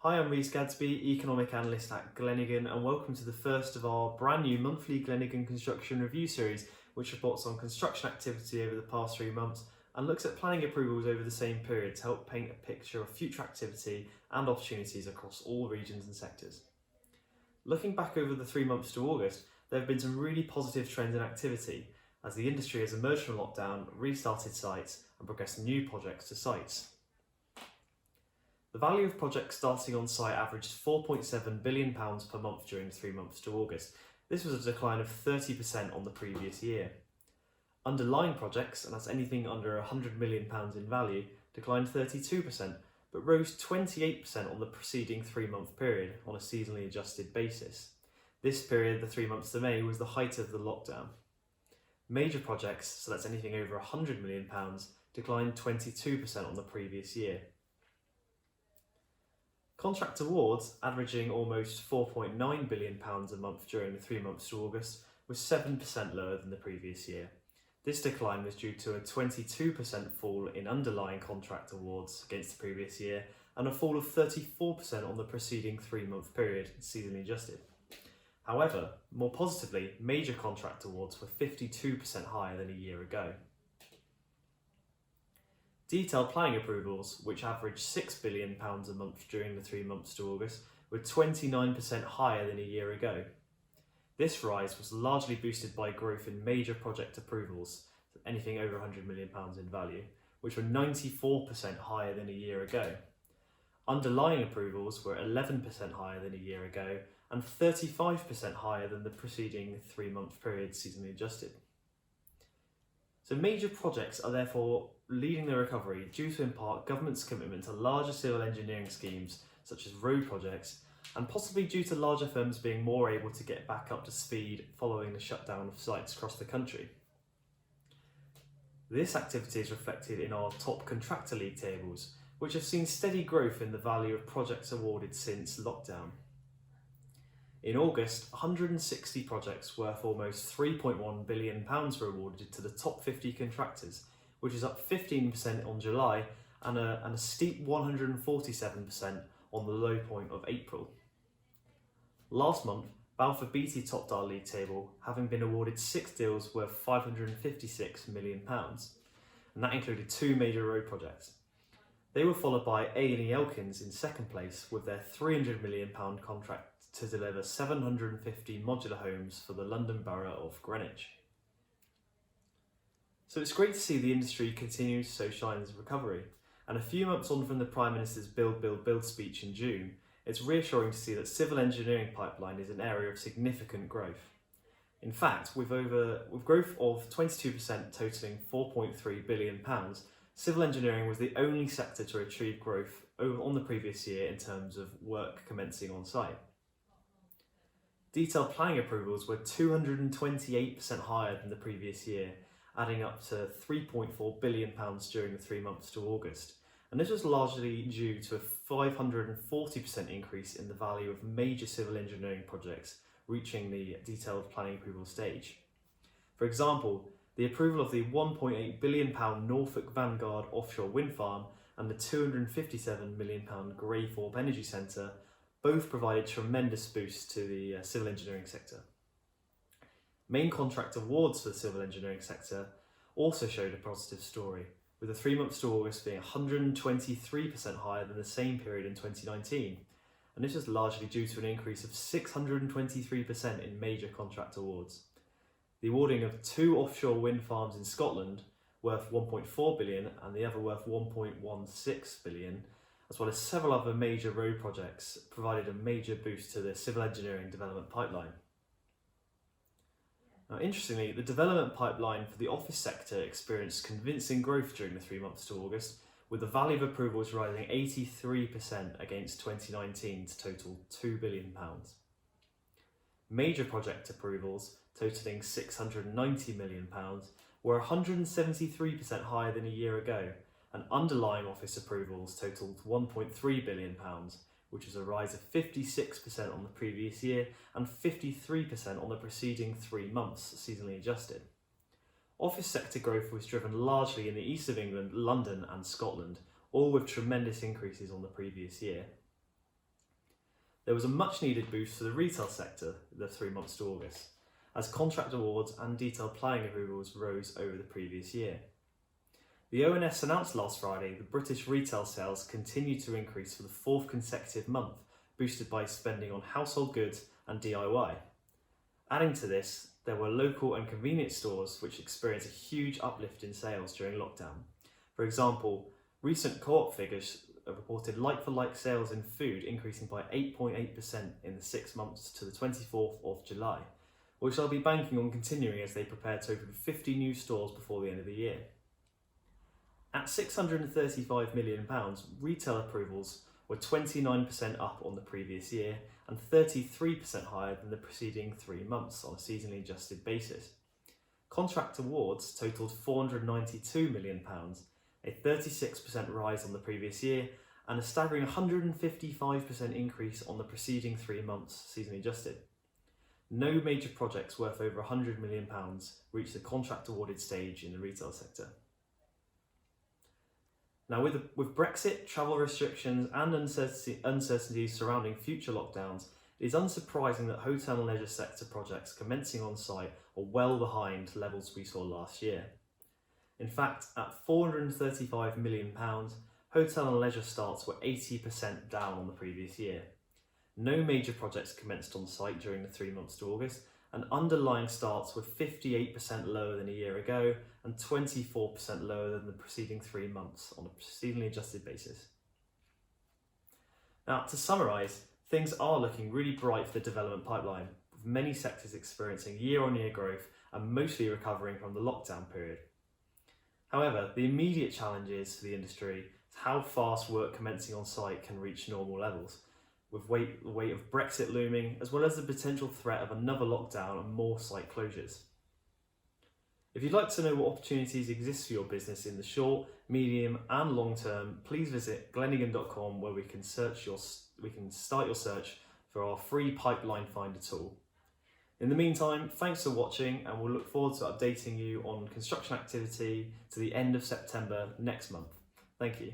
Hi, I'm Rhys Gadsby, Economic Analyst at Glenigan, and welcome to the first of our brand new monthly Glenigan Construction Review series, which reports on construction activity over the past 3 months and looks at planning approvals over the same period to help paint a picture of future activity and opportunities across all regions and sectors. Looking back over the 3 months to August, there have been some really positive trends in activity as the industry has emerged from lockdown, restarted sites and progressed new projects to sites. The value of projects starting on site averaged £4.7 billion per month during the 3 months to August. This was a decline of 30% on the previous year. Underlying projects, and that's anything under £100 million in value, declined 32%, but rose 28% on the preceding 3-month period on a seasonally adjusted basis. This period, the 3 months to May, was the height of the lockdown. Major projects, so that's anything over £100 million, declined 22% on the previous year. Contract awards, averaging almost £4.9 billion a month during the 3 months to August, was 7% lower than the previous year. This decline was due to a 22% fall in underlying contract awards against the previous year and a fall of 34% on the preceding 3-month period, seasonally adjusted. However, more positively, major contract awards were 52% higher than a year ago. Detailed planning approvals, which averaged £6 billion a month during the 3 months to August, were 29% higher than a year ago. This rise was largely boosted by growth in major project approvals, anything over £100 million in value, which were 94% higher than a year ago. Underlying approvals were 11% higher than a year ago and 35% higher than the preceding 3-month period, seasonally adjusted. So major projects are therefore leading the recovery due to in part government's commitment to larger civil engineering schemes such as road projects, and possibly due to larger firms being more able to get back up to speed following the shutdown of sites across the country. This activity is reflected in our top contractor league tables, which have seen steady growth in the value of projects awarded since lockdown. In August, 160 projects worth almost £3.1 billion were awarded to the top 50 contractors, which is up 15% on July and a steep 147% on the low point of April. Last month, Balfour Beatty topped our league table, having been awarded 6 deals worth £556 million, and that included 2 major road projects. They were followed by A&E Elkins in second place with their £300 million contract to deliver 750 modular homes for the London Borough of Greenwich. So it's great to see the industry continue to show signs of recovery, and a few months on from the Prime Minister's Build, Build, Build speech in June, it's reassuring to see that civil engineering pipeline is an area of significant growth. In fact, with growth of 22% totalling £4.3 billion, civil engineering was the only sector to achieve growth on the previous year in terms of work commencing on site. Detailed planning approvals were 228% higher than the previous year, adding up to £3.4 billion during the 3 months to August. And this was largely due to a 540% increase in the value of major civil engineering projects reaching the detailed planning approval stage. For example, the approval of the £1.8 billion Norfolk Vanguard offshore wind farm and the £257 million Greythorpe Energy Centre both provided tremendous boosts to the civil engineering sector. Main contract awards for the civil engineering sector also showed a positive story, with the 3 months to August being 123% higher than the same period in 2019, and this was largely due to an increase of 623% in major contract awards. The awarding of 2 offshore wind farms in Scotland, worth £1.4 billion and the other worth £1.16 billion, as well as several other major road projects, provided a major boost to the civil engineering development pipeline. Now, interestingly, the development pipeline for the office sector experienced convincing growth during the 3 months to August, with the value of approvals rising 83% against 2019 to total £2 billion. Major project approvals, totalling £690 million, were 173% higher than a year ago, and underlying office approvals totaled £1.3 billion, which is a rise of 56% on the previous year and 53% on the preceding 3 months, seasonally adjusted. Office sector growth was driven largely in the east of England, London and Scotland, all with tremendous increases on the previous year. there was a much needed boost for the retail sector the 3 months to August, as contract awards and detailed planning approvals rose over the previous year. The ONS announced last Friday that British retail sales continued to increase for the 4th consecutive month, boosted by spending on household goods and DIY. Adding to this, there were local and convenience stores which experienced a huge uplift in sales during lockdown. For example, recent co-op figures reported like-for-like sales in food increasing by 8.8% in the 6 months to the 24th of July, which they'll be banking on continuing as they prepare to open 50 new stores before the end of the year. At £635 million, retail approvals were 29% up on the previous year and 33% higher than the preceding 3 months on a seasonally adjusted basis. Contract awards totalled £492 million, a 36% rise on the previous year and a staggering 155% increase on the preceding 3 months seasonally adjusted. No major projects worth over £100 million reached the contract awarded stage in the retail sector. Now, with Brexit, travel restrictions and uncertainties surrounding future lockdowns, it is unsurprising that hotel and leisure sector projects commencing on site are well behind levels we saw last year. In fact, at £435 million, hotel and leisure starts were 80% down on the previous year. No major projects commenced on site during the 3 months to August, and underlying starts were 58% lower than a year ago and 24% lower than the preceding 3 months on a seasonally adjusted basis. Now, to summarise, things are looking really bright for the development pipeline, with many sectors experiencing year-on-year growth and mostly recovering from the lockdown period. However, the immediate challenges for the industry is how fast work commencing on site can reach normal levels, with the weight of Brexit looming, as well as the potential threat of another lockdown and more site closures. If you'd like to know what opportunities exist for your business in the short, medium and long term, please visit glenigan.com where we can start your search for our free pipeline finder tool. In the meantime, thanks for watching, and we'll look forward to updating you on construction activity to the end of September next month. Thank you.